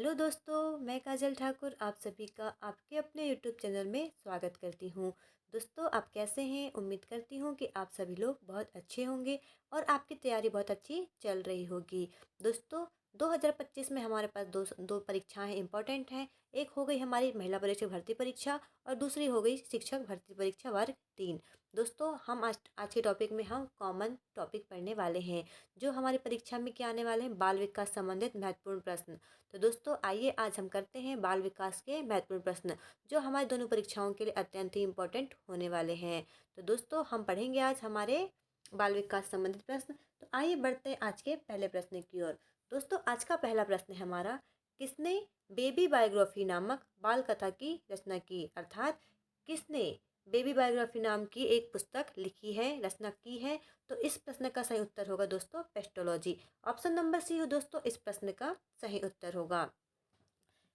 Hello दोस्तों, मैं काजल ठाकुर आप सभी का आपके अपने यूट्यूब चैनल में स्वागत करती हूँ। दोस्तों, आप कैसे हैं? उम्मीद करती हूँ कि आप सभी लोग बहुत अच्छे होंगे और आपकी तैयारी बहुत अच्छी चल रही होगी। दोस्तों, 2025 में हमारे पास दो दो परीक्षाएं इंपॉर्टेंट हैं। एक हो गई हमारी महिला परीक्षा भर्ती परीक्षा और दूसरी हो गई शिक्षक भर्ती परीक्षा वर्ग 3। दोस्तों, हम आज के टॉपिक में हम कॉमन टॉपिक पढ़ने वाले हैं जो हमारी परीक्षा में क्या आने वाले हैं, बाल विकास संबंधित महत्वपूर्ण प्रश्न। तो दोस्तों, आइए आज हम करते हैं बाल विकास के महत्वपूर्ण प्रश्न जो हमारी दोनों परीक्षाओं के लिए अत्यंत ही इम्पोर्टेंट होने वाले हैं। तो दोस्तों, हम पढ़ेंगे आज हमारे बाल विकास संबंधित प्रश्न। तो आइए बढ़ते हैं आज के पहले प्रश्न की ओर। दोस्तों, आज का पहला प्रश्न है हमारा, किसने बेबी बायोग्राफी नामक बाल कथा की रचना की? अर्थात किसने बेबी बायोग्राफी नाम की एक पुस्तक लिखी है, रचना की है? तो इस प्रश्न का सही उत्तर होगा दोस्तों पेस्टोलॉजी। ऑप्शन नंबर सी हो दोस्तों इस प्रश्न का सही उत्तर होगा।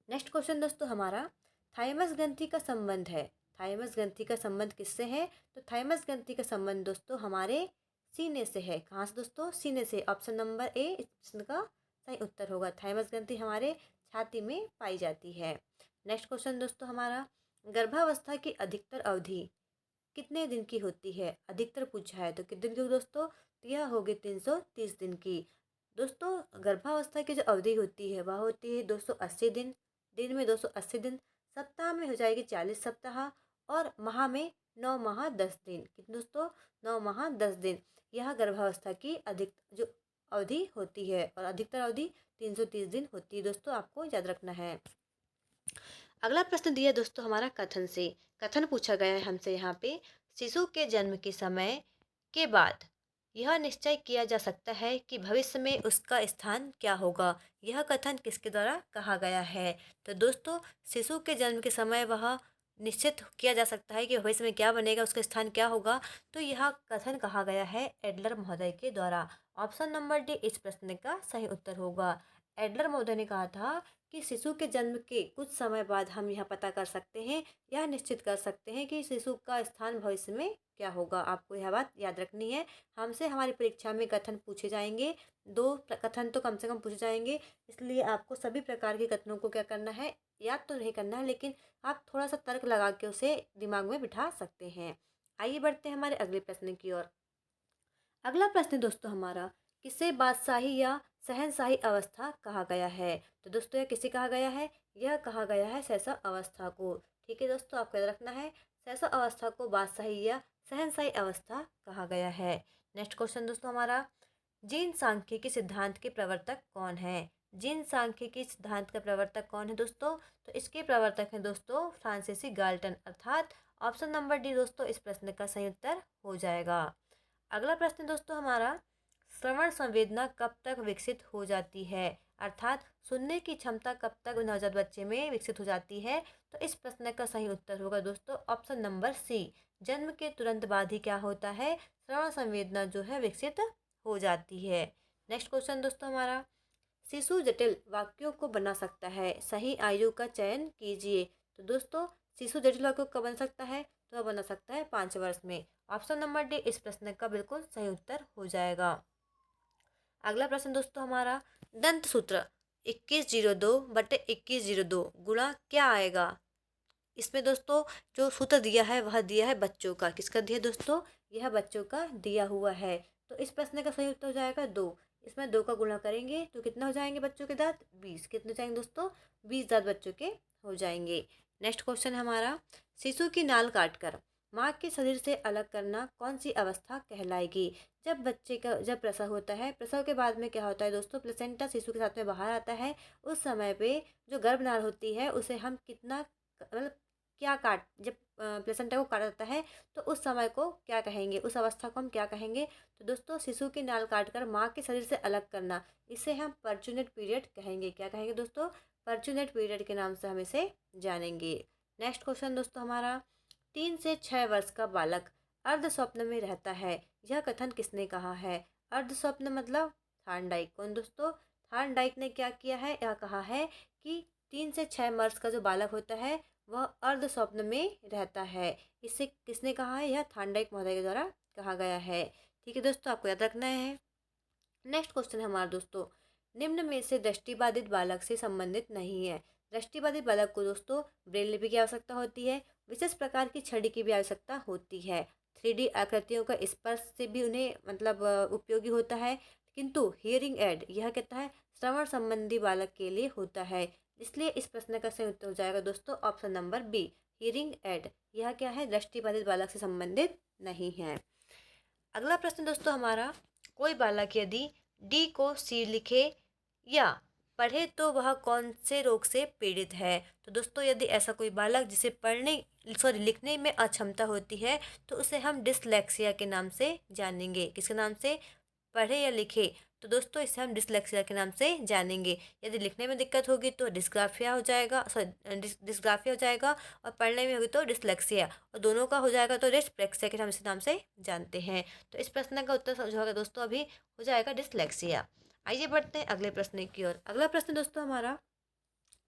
नेक्स्ट क्वेश्चन दोस्तों हमारा, थाइमस ग्रंथि का संबंध है। थाइमस ग्रंथि का संबंध किससे है? तो थाइमस ग्रंथि का संबंध दोस्तों हमारे सीने से है। कहाँ से दोस्तों? सीने से। ऑप्शन नंबर ए इस प्रश्न का सही उत्तर होगा। थाइमस ग्रंथि हमारे छाती में पाई जाती है। नेक्स्ट क्वेश्चन दोस्तों हमारा, गर्भावस्था की अधिकतर अवधि कितने दिन की होती है? अधिकतर पूछा है तो कितने दिन की होगी दोस्तों? तो यह होगी 330 दिन की। दोस्तों, गर्भावस्था की जो अवधि होती है वह होती है 280 दिन। दिन में 280 दिन, सप्ताह में हो जाएगी 40 सप्ताह और माह में 9 माह 10 दिन। कितने दोस्तों? 9 माह 10 दिन। यह गर्भावस्था की अधिक जो अवधि होती है और अधिकतर अवधि 330 दिन होती है। दोस्तों, आपको याद रखना है। अगला प्रश्न दिया दोस्तों हमारा कथन से। कथन पूछा गया है हमसे यहाँ पे, शिशु के जन्म के समय के बाद यह निश्चय किया जा सकता है कि भविष्य में उसका स्थान क्या होगा। यह कथन किसके द्वारा कहा गया है? तो दोस्तों, शिशु के जन्म के समय वह निश्चित किया जा सकता है कि भविष्य में क्या बनेगा, उसका स्थान क्या होगा। तो यह कथन कहा गया है एडलर महोदय के द्वारा। ऑप्शन नंबर डी इस प्रश्न का सही उत्तर होगा। एडलर महोदय ने कहा था कि शिशु के जन्म के कुछ समय बाद हम यह पता कर सकते हैं, यह निश्चित कर सकते हैं कि शिशु का स्थान भविष्य में क्या होगा। आपको यह बात याद रखनी है। हमसे हमारी परीक्षा में कथन पूछे जाएंगे, कथन तो कम से कम पूछे जाएंगे। इसलिए आपको सभी प्रकार के कथनों को क्या करना है, याद तो नहीं करना है, लेकिन आप थोड़ा सा तर्क लगा के उसे दिमाग में बिठा सकते हैं। आइए बढ़ते हैं हमारे अगले प्रश्न की ओर। अगला प्रश्न दोस्तों हमारा, किसे बादशाही या शहनशाही अवस्था कहा गया है? तो दोस्तों, यह किसे कहा गया है? यह कहा गया है शैशव अवस्था को। ठीक है दोस्तों, आपको याद रखना है, शैशव अवस्था को बादशाही या शहनशाही अवस्था कहा गया है। नेक्स्ट क्वेश्चन दोस्तों हमारा, जीन सांख्यिकी सिद्धांत के प्रवर्तक कौन है? जीन सांख्यिकी सिद्धांत का प्रवर्तक कौन है दोस्तों? तो इसके प्रवर्तक हैं दोस्तों फ्रांसीसी गाल्टन। अर्थात ऑप्शन नंबर डी दोस्तों इस प्रश्न का सही उत्तर हो जाएगा। अगला प्रश्न दोस्तों हमारा, श्रवण संवेदना कब तक विकसित हो जाती है? अर्थात सुनने की क्षमता कब तक नवजात बच्चे में विकसित हो जाती है? तो इस प्रश्न का सही उत्तर होगा दोस्तों ऑप्शन नंबर सी, जन्म के तुरंत बाद ही क्या होता है, श्रवण संवेदना जो है विकसित हो जाती है। नेक्स्ट क्वेश्चन दोस्तों हमारा, शिशु जटिल वाक्यों को बना सकता है, सही आयु का चयन कीजिए। तो दोस्तों, शिशु जटिल वाक्यों कब बन सकता है? तो वह बना सकता है 5 वर्ष में। ऑप्शन नंबर डी इस प्रश्न का बिल्कुल सही उत्तर हो जाएगा। अगला प्रश्न दोस्तों हमारा, दंत सूत्र 2102/2102 गुणा क्या आएगा? इसमें दोस्तों जो सूत्र दिया है वह दिया है बच्चों का। किसका दिया है दोस्तों? यह बच्चों का दिया हुआ है। तो इस प्रश्न का सही उत्तर हो जाएगा 2। इसमें 2 का गुणा करेंगे तो कितना हो जाएंगे बच्चों के दांत? 20। कितने जाएंगे दोस्तों? 20 दांत बच्चों के हो जाएंगे। नेक्स्ट क्वेश्चन हमारा, शिशु की नाल काटकर माँ के शरीर से अलग करना कौन सी अवस्था कहलाएगी? जब प्रसव होता है, प्रसव के बाद में क्या होता है दोस्तों, प्लेसेंटा शिशु के साथ में बाहर आता है। उस समय पे जो गर्भनाल होती है उसे हम कितना मतलब क्या काट जब प्लेसेंटा को काटा जाता है तो उस समय को क्या कहेंगे, उस अवस्था को हम क्या कहेंगे? तो दोस्तों, शिशु की नाल काटकर माँ के शरीर से अलग करना, इसे हम परचूनेट पीरियड कहेंगे। क्या कहेंगे दोस्तों? परचूनेट पीरियड के नाम से हम इसे जानेंगे। नेक्स्ट क्वेश्चन दोस्तों हमारा, 3 से 6 वर्ष का बालक अर्ध स्वप्न में रहता है, यह कथन किसने कहा है? अर्ध स्वप्न मतलब थार्नडाइक। कौन दोस्तों? थार्नडाइक ने क्या किया है, यह कहा है कि 3 से 6 वर्ष का जो बालक होता है वह अर्ध स्वप्न में रहता है। इसे किसने कहा है? यह थार्नडाइक महोदय के द्वारा कहा गया है। ठीक है दोस्तों, आपको याद रखना है। नेक्स्ट क्वेश्चन है हमारा दोस्तों, निम्न में से दृष्टिबाधित बालक से संबंधित नहीं है। दृष्टिबाधित बालक को दोस्तों ब्रेल लिपि की आवश्यकता होती है, विशेष प्रकार की छड़ी की भी आवश्यकता होती है। 3D आकृतियों का स्पर्श से भी उन्हें मतलब उपयोगी होता है। किंतु हियरिंग एड यह कहता है श्रवण संबंधी बालक के लिए होता है। इसलिए इस प्रश्न का सही उत्तर हो जाएगा दोस्तों option number B, hearing aid. यह क्या है, दृष्टिबाधित बालक से संबंधित नहीं है। अगला प्रश्न दोस्तों हमारा, कोई बालक यदि डी को सी लिखे या पढ़े तो वह कौन से रोग से पीड़ित है। तो दोस्तों यदि ऐसा कोई बालक जिसे लिखने में अक्षमता होती है तो उसे हम डिसलेक्सिया के नाम से जानेंगे। किसके नाम से, पढ़े या लिखे तो दोस्तों इसे हम डिसलेक्सिया के नाम से जानेंगे। यदि लिखने में दिक्कत होगी तो डिस्ग्राफिया हो जाएगा, डिस्ग्राफिया हो जाएगा, और पढ़ने में होगी तो डिसलेक्सिया, और दोनों का हो जाएगा तो डिस्प्लेक्सिया के हम इस नाम से जानते हैं। तो इस प्रश्न का उत्तर जो होगा दोस्तों अभी हो जाएगा डिसलेक्सिया। आइए बढ़ते हैं अगले प्रश्न की ओर। अगला प्रश्न दोस्तों हमारा,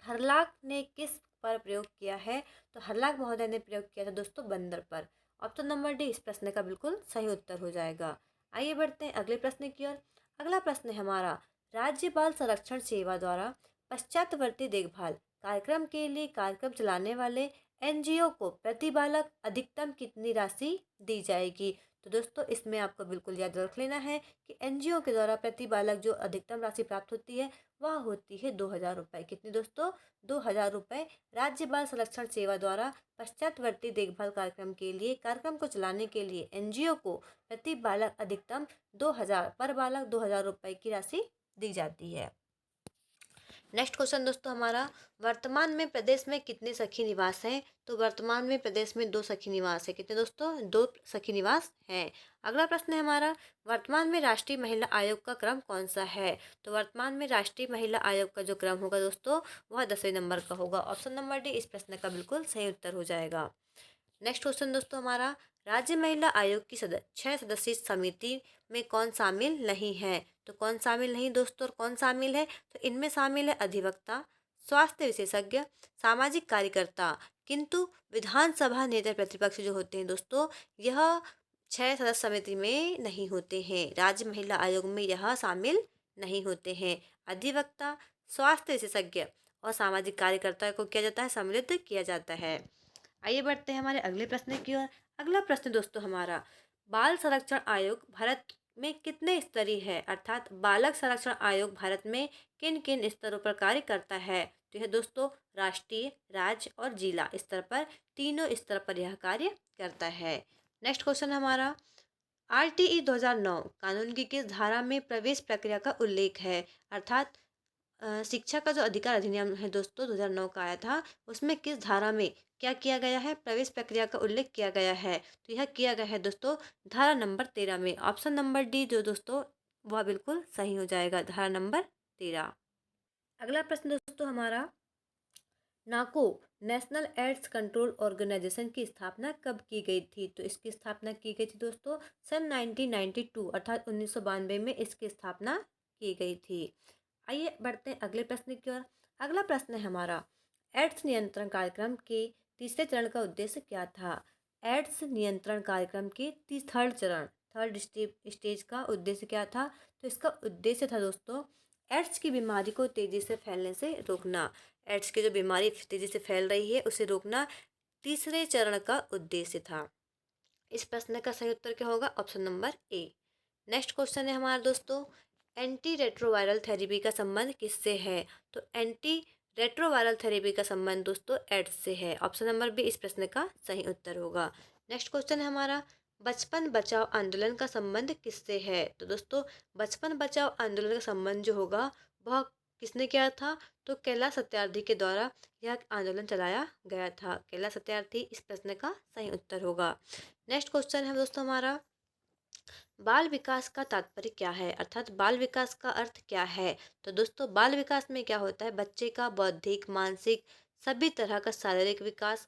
हरलाक ने किस पर प्रयोग किया है। तो हरलाक महोदय ने प्रयोग किया था दोस्तों बंदर पर। ऑप्शन नंबर डी इस प्रश्न का बिल्कुल सही उत्तर हो जाएगा। आइए बढ़ते हैं अगले प्रश्न की ओर। अगला प्रश्न है हमारा, राज्य बाल संरक्षण सेवा द्वारा पश्चातवर्ती देखभाल कार्यक्रम के लिए कार्यक्रम चलाने वाले एनजीओ को प्रति बालक अधिकतम कितनी राशि दी जाएगी। तो दोस्तों इसमें आपको बिल्कुल याद रख लेना है कि एनजीओ के द्वारा प्रति बालक जो अधिकतम राशि प्राप्त होती है वह होती है 2,000 रुपये। कितनी दोस्तों, 2,000 रुपये। राज्य बाल संरक्षण सेवा द्वारा पश्चातवर्ती देखभाल कार्यक्रम के लिए, कार्यक्रम को चलाने के लिए एनजीओ को प्रति बालक अधिकतम 2,000 पर बालक 2,000 रुपये की राशि दी जाती है। नेक्स्ट क्वेश्चन दोस्तों हमारा, वर्तमान में प्रदेश में कितने सखी निवास हैं। तो वर्तमान में प्रदेश में 2 सखी निवास है। कितने दोस्तों, 2 सखी निवास हैं। अगला प्रश्न है हमारा, वर्तमान में राष्ट्रीय महिला आयोग का क्रम कौन सा है। तो वर्तमान में राष्ट्रीय महिला आयोग का जो क्रम होगा दोस्तों वह 10वें नंबर का होगा। ऑप्शन नंबर डी इस प्रश्न का बिल्कुल सही उत्तर हो जाएगा। नेक्स्ट क्वेश्चन दोस्तों हमारा, राज्य महिला आयोग की 6 सदस्यीय समिति में कौन शामिल नहीं है। तो कौन शामिल नहीं दोस्तों और कौन शामिल है। तो इनमें शामिल है अधिवक्ता, स्वास्थ्य विशेषज्ञ, सामाजिक कार्यकर्ता। किंतु विधानसभा नेता प्रतिपक्ष जो होते हैं दोस्तों यह 6 सदस्य समिति में नहीं होते हैं। राज्य महिला आयोग में यह शामिल नहीं होते हैं। अधिवक्ता, स्वास्थ्य विशेषज्ञ और सामाजिक कार्यकर्ता को किया जाता है, सम्मिलित किया जाता है। आइए बढ़ते हैं हमारे अगले प्रश्न की ओर। अगला प्रश्न दोस्तों हमारा, बाल संरक्षण आयोग भारत में कितने स्तरीय है, अर्थात बालक संरक्षण आयोग भारत में किन किन स्तरों पर कार्य करता है। तो यह दोस्तों राष्ट्रीय, राज्य और जिला स्तर पर, तीनों स्तर पर यह कार्य करता है। नेक्स्ट क्वेश्चन हमारा, आरटीई 2009 कानून की किस धारा में प्रवेश प्रक्रिया का उल्लेख है, अर्थात शिक्षा का जो अधिकार अधिनियम है दोस्तों 2009 का आया था, उसमें किस धारा में क्या किया गया है, प्रवेश प्रक्रिया का उल्लेख किया गया है। तो यह किया गया है दोस्तों धारा नंबर 13 में। ऑप्शन नंबर डी जो दोस्तों वह बिल्कुल सही हो जाएगा, धारा नंबर 13। अगला प्रश्न दोस्तों हमारा, नाको नेशनल एड्स कंट्रोल ऑर्गेनाइजेशन की स्थापना कब की गई थी। तो इसकी स्थापना की गई थी दोस्तों सन 1992 अर्थात 1992 में इसकी स्थापना की गई थी। आइए बढ़ते हैं अगले प्रश्न की ओर। अगला प्रश्न है हमारा, एड्स नियंत्रण कार्यक्रम के तीसरे चरण का उद्देश्य क्या था। एड्स नियंत्रण कार्यक्रम के थर्ड चरण, थर्ड स्टेज का उद्देश्य क्या था। तो इसका उद्देश्य था दोस्तों एड्स की बीमारी को तेजी से फैलने से रोकना। एड्स की जो बीमारी तेजी से फैल रही है उसे रोकना तीसरे चरण का उद्देश्य था। इस प्रश्न का सही उत्तर क्या होगा, option number A. Next question है हमारा दोस्तों, एंटी रेट्रोवायरल थेरेपी का संबंध किससे है। तो एंटी रेट्रोवायरल थेरेपी का संबंध दोस्तों एड्स से है। ऑप्शन नंबर बी इस प्रश्न का सही उत्तर होगा। नेक्स्ट क्वेश्चन है हमारा, बचपन बचाओ आंदोलन का संबंध किससे है। तो दोस्तों बचपन बचाओ आंदोलन का संबंध जो होगा वह किसने किया था। तो कैलाश सत्यार्थी के द्वारा यह आंदोलन चलाया गया था। कैलाश सत्यार्थी इस प्रश्न का सही उत्तर होगा। नेक्स्ट क्वेश्चन है दोस्तों हमारा, बाल विकास का तात्पर्य क्या है, अर्थात बाल विकास का अर्थ क्या है। तो दोस्तों बाल विकास में क्या होता है, बच्चे का बौद्धिक, मानसिक, सभी तरह का शारीरिक विकास,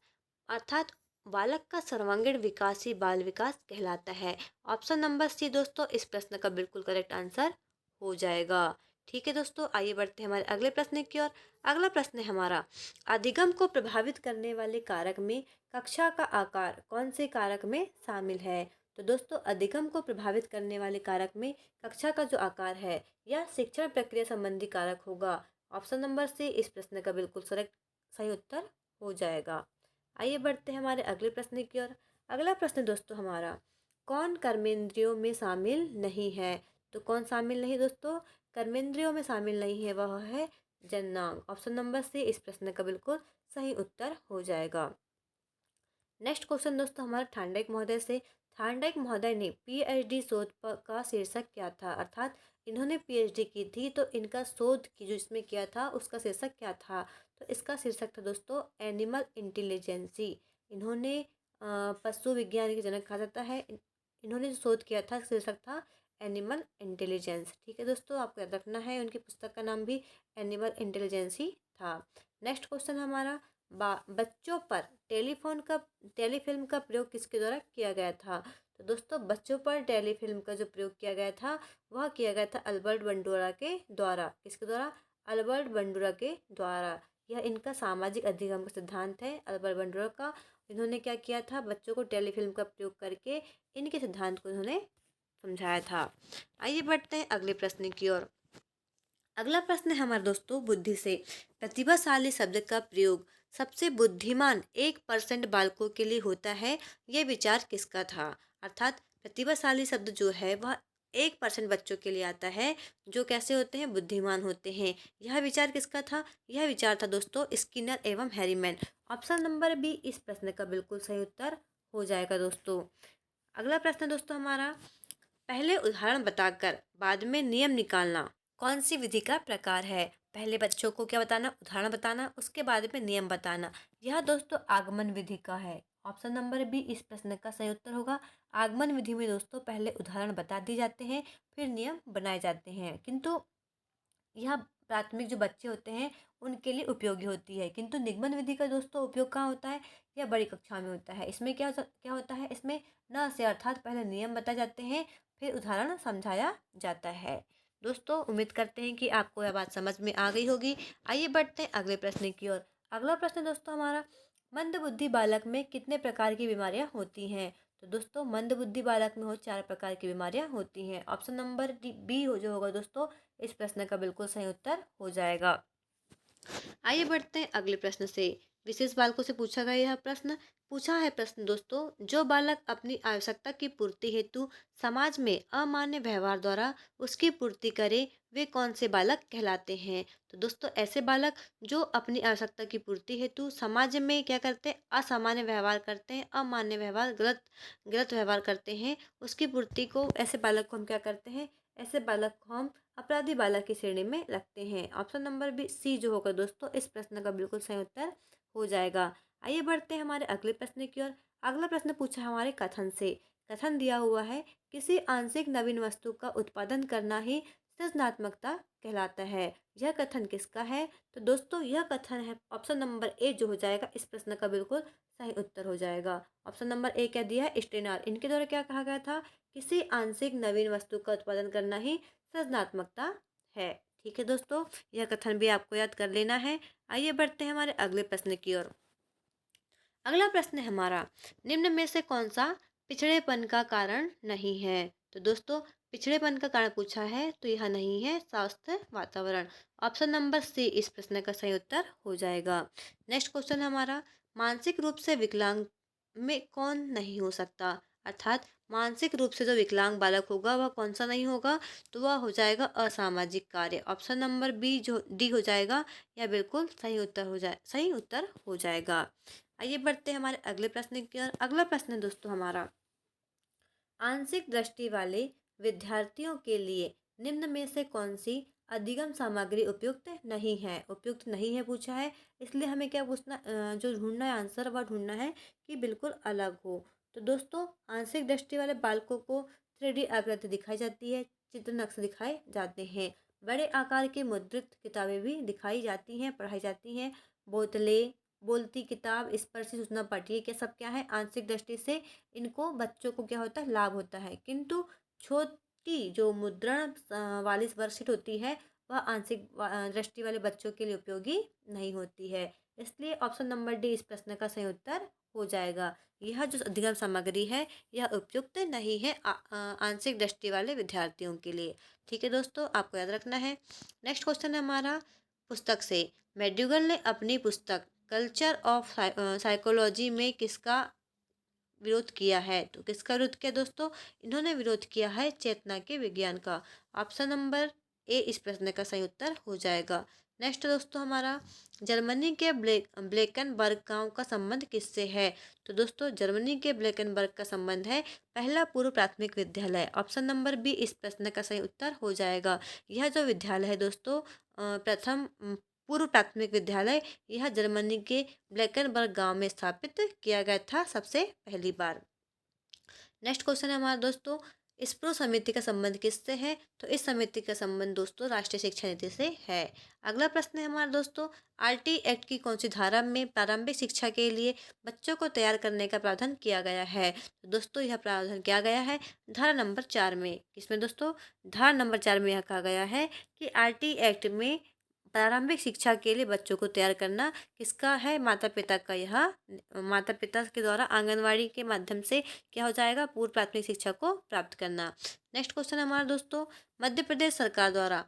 अर्थात बालक का सर्वांगीण विकास ही बाल विकास कहलाता है। ऑप्शन नंबर सी दोस्तों इस प्रश्न का बिल्कुल करेक्ट आंसर हो जाएगा। ठीक है दोस्तों, आइए बढ़ते हैं हमारे अगले प्रश्न की ओर। अगला प्रश्न है हमारा, अधिगम को प्रभावित करने वाले कारक में कक्षा का आकार कौन से कारक में शामिल है। तो दोस्तों अधिगम को प्रभावित करने वाले कारक में कक्षा का जो आकार है या शिक्षण प्रक्रिया संबंधी कारक होगा। ऑप्शन नंबर सी इस प्रश्न का बिल्कुल सही उत्तर हो जाएगा। आइए बढ़ते हैं हमारे अगले प्रश्न की ओर। अगला प्रश्न दोस्तों हमारा, कौन कर्मेंद्रियों में शामिल नहीं है? तो कौन शामिल नहीं दोस्तों? कर्मेंद्रियों में शामिल नहीं है वह है जननांग। ऑप्शन नंबर सी इस प्रश्न का बिल्कुल सही उत्तर हो जाएगा। नेक्स्ट क्वेश्चन दोस्तों हमारा थार्नडाइक महोदय से। थार्नडाइक महोदय ने पीएचडी शोध का शीर्षक क्या था? अर्थात इन्होंने पीएचडी की थी तो इनका शोध की जो इसमें किया था उसका शीर्षक क्या था? तो इसका शीर्षक था दोस्तों एनिमल इंटेलिजेंसी। इन्होंने पशु विज्ञान के जनक कहा जाता है। इन्होंने जो शोध किया था शीर्षक था एनिमल इंटेलिजेंस। ठीक है दोस्तों, आपको याद रखना है उनकी पुस्तक का नाम भी एनिमल इंटेलिजेंसी था। नेक्स्ट क्वेश्चन हमारा, बच्चों पर टेलीफिल्म का प्रयोग किसके द्वारा किया गया था? तो दोस्तों बच्चों पर टेलीफिल्म का जो प्रयोग किया गया था वह किया गया था अल्बर्ट बंडूरा के द्वारा। किसके द्वारा? अल्बर्ट बंडूरा के द्वारा। यह इनका सामाजिक अधिगम का सिद्धांत है अल्बर्ट बंडूरा का। इन्होंने क्या किया था? बच्चों को टेलीफिल्म का प्रयोग करके इनके सिद्धांत को इन्होंने समझाया था। आइए बढ़ते हैं अगले प्रश्न की ओर। अगला प्रश्न है हमारे दोस्तों बुद्धि से। प्रतिभाशाली शब्द का प्रयोग सबसे बुद्धिमान 1% बालकों के लिए होता है, यह विचार किसका था? अर्थात प्रतिभाशाली शब्द जो है वह 1% बच्चों के लिए आता है जो कैसे होते हैं? बुद्धिमान होते हैं। यह विचार किसका था? यह विचार था दोस्तों स्किनर एवं हैरीमैन। ऑप्शन नंबर बी इस प्रश्न का बिल्कुल सही उत्तर हो जाएगा दोस्तों। अगला प्रश्न दोस्तों हमारा, पहले उदाहरण बताकर बाद में नियम निकालना कौन सी विधि का प्रकार है? पहले बच्चों को क्या बताना? उदाहरण बताना, उसके बाद में नियम बताना। यह दोस्तों आगमन विधि का है। ऑप्शन नंबर बी इस प्रश्न का सही उत्तर होगा। आगमन विधि में दोस्तों पहले उदाहरण बता दिए जाते हैं फिर नियम बनाए जाते हैं, किंतु यह प्राथमिक जो बच्चे होते हैं उनके लिए उपयोगी होती है। किंतु निगमन विधि का दोस्तों उपयोग कहाँ होता है? यह बड़ी कक्षा में होता है। इसमें क्या होता है? इसमें न से अर्थात पहले नियम बताए जाते हैं फिर उदाहरण समझाया जाता है। दोस्तों उम्मीद करते हैं कि आपको यह बात समझ में आ गई होगी। आइए बढ़ते हैं अगले प्रश्न की ओर। अगला प्रश्न दोस्तों हमारा, मंदबुद्धि बालक में कितने प्रकार की बीमारियां होती हैं? तो दोस्तों मंदबुद्धि बालक में 4 प्रकार की बीमारियां होती हैं। ऑप्शन नंबर बी हो जो होगा दोस्तों इस प्रश्न का बिल्कुल सही उत्तर हो जाएगा। आइए बढ़ते हैं अगले प्रश्न से। विशेष बालकों से पूछा गया यह प्रश्न पूछा है प्रश्न दोस्तों, जो बालक अपनी आवश्यकता की पूर्ति हेतु समाज में अमान्य व्यवहार द्वारा उसकी पूर्ति करे वे कौन से बालक कहलाते हैं? तो दोस्तों ऐसे बालक जो अपनी आवश्यकता की पूर्ति हेतु समाज में क्या करते हैं? असामान्य व्यवहार करते हैं, अमान्य व्यवहार, गलत गलत व्यवहार करते हैं, उसकी पूर्ति को ऐसे बालक को हम क्या करते हैं? ऐसे बालक को हम अपराधी बालक की श्रेणी में रखते हैं। ऑप्शन नंबर बी सी जो होगा दोस्तों इस प्रश्न का बिल्कुल सही उत्तर हो जाएगा। आइए बढ़ते हैं हमारे अगले प्रश्न की ओर। अगला प्रश्न पूछा है हमारे कथन से। कथन दिया हुआ है, किसी आंशिक नवीन वस्तु का उत्पादन करना ही सृजनात्मकता कहलाता है। यह कथन किसका है? तो दोस्तों यह कथन है ऑप्शन नंबर ए जो हो जाएगा इस प्रश्न का बिल्कुल सही उत्तर हो जाएगा। ऑप्शन नंबर ए क्या दिया है? स्टेनर। इनके द्वारा क्या कहा गया था? किसी आंशिक नवीन वस्तु का उत्पादन करना ही सृजनात्मकता है। ठीक है दोस्तों, यह कथन भी आपको याद कर लेना है। आइए बढ़ते हैं हमारे अगले प्रश्न की ओर। अगला प्रश्न है हमारा, निम्न में से कौन सा पिछड़ेपन का कारण नहीं है? तो दोस्तों पिछड़ेपन का कारण पूछा है तो यह नहीं है स्वास्थ्य वातावरण। ऑप्शन नंबर सी इस प्रश्न का सही उत्तर हो जाएगा। नेक्स्ट क्वेश्चन हमारा, मानसिक रूप से विकलांग में कौन नहीं हो सकता? अर्थात मानसिक रूप से जो विकलांग बालक होगा वह कौन सा नहीं होगा? तो वह हो जाएगा असामाजिक कार्य। ऑप्शन नंबर बी जो डी हो जाएगा यह बिल्कुल सही उत्तर हो जाएगा। आइए बढ़ते हैं हमारे अगले प्रश्न की ओर। अगला प्रश्न है दोस्तों हमारा, आंशिक दृष्टि वाले विद्यार्थियों के लिए निम्न में से कौन सी अधिगम सामग्री उपयुक्त नहीं है? उपयुक्त नहीं है पूछा है, इसलिए हमें क्या पूछना जो ढूंढना है आंसर वह ढूंढना है कि बिल्कुल अलग हो। तो दोस्तों आंशिक दृष्टि वाले बालकों को 3D आकृति दिखाई जाती है, चित्र नक्शे दिखाए जाते हैं, बड़े आकार की मुद्रित किताबें भी दिखाई जाती हैं, पढ़ाई जाती हैं, बोतलें, बोलती किताब, स्पर्शी सूचना पट्टिका, क्या सब क्या है? आंशिक दृष्टि से इनको बच्चों को क्या होता है? लाभ होता है। किंतु छोटी जो मुद्रण वाली वर्कशीट होती है वह आंशिक दृष्टि वाले बच्चों के लिए उपयोगी नहीं होती है। इसलिए ऑप्शन नंबर डी इस प्रश्न का सही उत्तर हो जाएगा। यह जो अधिगम सामग्री है यह उपयुक्त नहीं है आंशिक दृष्टि वाले विद्यार्थियों के लिए। ठीक है दोस्तों, आपको याद रखना है। नेक्स्ट क्वेश्चन है हमारा पुस्तक से। मैक्डूगल ने अपनी पुस्तक कल्चर ऑफ साइकोलॉजी में किसका विरोध किया है? तो किसका विरोध किया दोस्तों? इन्होंने विरोध किया है चेतना के विज्ञान का। ऑप्शन नंबर ए इस प्रश्न का सही उत्तर हो जाएगा। नेक्स्ट दोस्तों हमारा जर्मनी के ब्लेकनबर्ग गांव का संबंध किससे है? तो दोस्तों जर्मनी के ब्लेकनबर्ग का संबंध है पहला पूर्व प्राथमिक विद्यालय। ऑप्शन नंबर बी इस प्रश्न का सही उत्तर हो जाएगा। यह जो विद्यालय है दोस्तों प्रथम पूर्व प्राथमिक विद्यालय, यह जर्मनी के ब्लैकेनबर्ग गांव में स्थापित किया गया था सबसे पहली बार। नेक्स्ट क्वेश्चन है हमारा दोस्तों स्प्रू समिति का संबंध किससे है? तो इस समिति का संबंध दोस्तों राष्ट्रीय शिक्षा नीति से है। अगला प्रश्न है हमारा दोस्तों आरटी एक्ट की कौन सी धारा में प्रारंभिक शिक्षा के लिए बच्चों को तैयार करने का प्रावधान किया गया है? तो दोस्तों यह प्रावधान किया गया है धारा नंबर 4 में। किसमें दोस्तों? धारा नंबर 4 में यह कहा गया है कि आरटी एक्ट में प्रारंभिक शिक्षा के लिए बच्चों को तैयार करना किसका है? माता पिता का। यह माता पिता के द्वारा आंगनवाड़ी के माध्यम से क्या हो जाएगा? पूर्व प्राथमिक शिक्षा को प्राप्त करना। नेक्स्ट क्वेश्चन हमारा दोस्तों मध्य प्रदेश सरकार द्वारा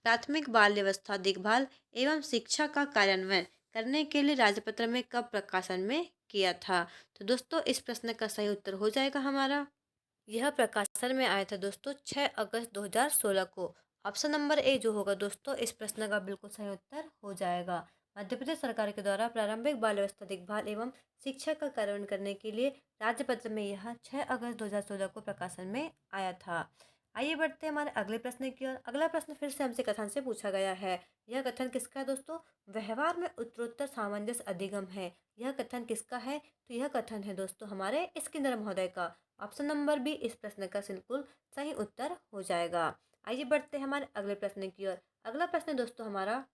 प्राथमिक बाल व्यवस्था देखभाल एवं शिक्षा का कार्यान्वयन करने के लिए राजपत्र में कब प्रकाशन में किया था? तो दोस्तों इस प्रश्न का सही उत्तर हो जाएगा हमारा। यह प्रकाशन में आया था दोस्तों 6 अगस्त 2016 को। ऑप्शन नंबर ए जो होगा दोस्तों इस प्रश्न का बिल्कुल सही उत्तर हो जाएगा। मध्य प्रदेश सरकार के द्वारा प्रारंभिक बाल व्यवस्था देखभाल एवं शिक्षा का कार्यान्वयन करने के लिए राज्यपत्र में यह 6 अगस्त 2016 को प्रकाशन में आया था। आइए बढ़ते हैं हमारे अगले प्रश्न की ओर। अगला प्रश्न फिर से हमसे कथन से पूछा गया है। यह कथन किसका है दोस्तों? व्यवहार में उत्तरोत्तर सामंजस्य अधिगम है। यह कथन किसका है? तो यह कथन है दोस्तों हमारे स्किनर महोदय का। ऑप्शन नंबर बी इस प्रश्न का बिल्कुल सही उत्तर हो जाएगा। आइए बढ़ते हैं हमारे अगले प्रश्न की ओर। अगला प्रश्न दोस्तों हमारा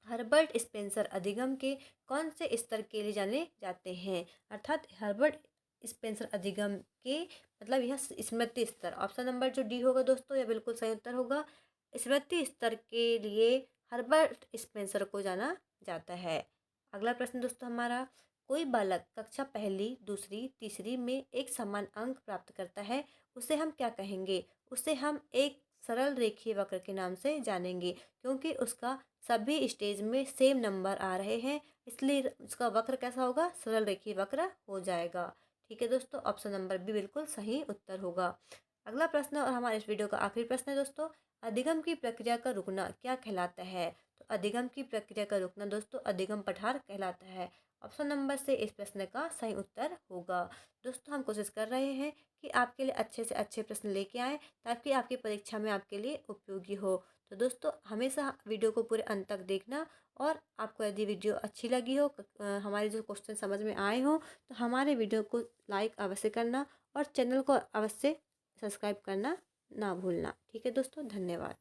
हर्बर्ट स्पेंसर अधिगम के कौन से स्तर के लिए जाने जाते हैं? अर्थात हर्बर्ट स्पेंसर अधिगम के मतलब यह स्मृति स्तर। ऑप्शन नंबर जो डी होगा दोस्तों यह बिल्कुल सही उत्तर होगा। स्मृति स्तर के लिए हर्बर्ट स्पेंसर को जाना जाता है। अगला प्रश्न दोस्तों हमारा कोई बालक कक्षा पहली दूसरी तीसरी में एक समान अंक प्राप्त करता है उसे हम क्या कहेंगे? उसे हम एक सरल रेखीय वक्र के नाम से जानेंगे क्योंकि उसका सभी स्टेज में सेम नंबर आ रहे हैं, इसलिए उसका वक्र कैसा होगा? सरल रेखीय वक्र हो जाएगा। ठीक है दोस्तों, ऑप्शन नंबर बी बिल्कुल सही उत्तर होगा। अगला प्रश्न और हमारे इस वीडियो का आखिरी प्रश्न है दोस्तों अधिगम की प्रक्रिया का रुकना क्या कहलाता है? तो अधिगम की प्रक्रिया का रुकना दोस्तों अधिगम पठार कहलाता है। ऑप्शन नंबर से इस प्रश्न का सही उत्तर होगा। दोस्तों हम कोशिश कर रहे हैं कि आपके लिए अच्छे से अच्छे प्रश्न लेके आएँ ताकि आपकी परीक्षा में आपके लिए उपयोगी हो। तो दोस्तों हमेशा वीडियो को पूरे अंत तक देखना और आपको यदि वीडियो अच्छी लगी हो हमारे जो क्वेश्चन समझ में आए हों तो हमारे वीडियो को लाइक अवश्य करना और चैनल को अवश्य सब्सक्राइब करना ना भूलना। ठीक है दोस्तों, धन्यवाद।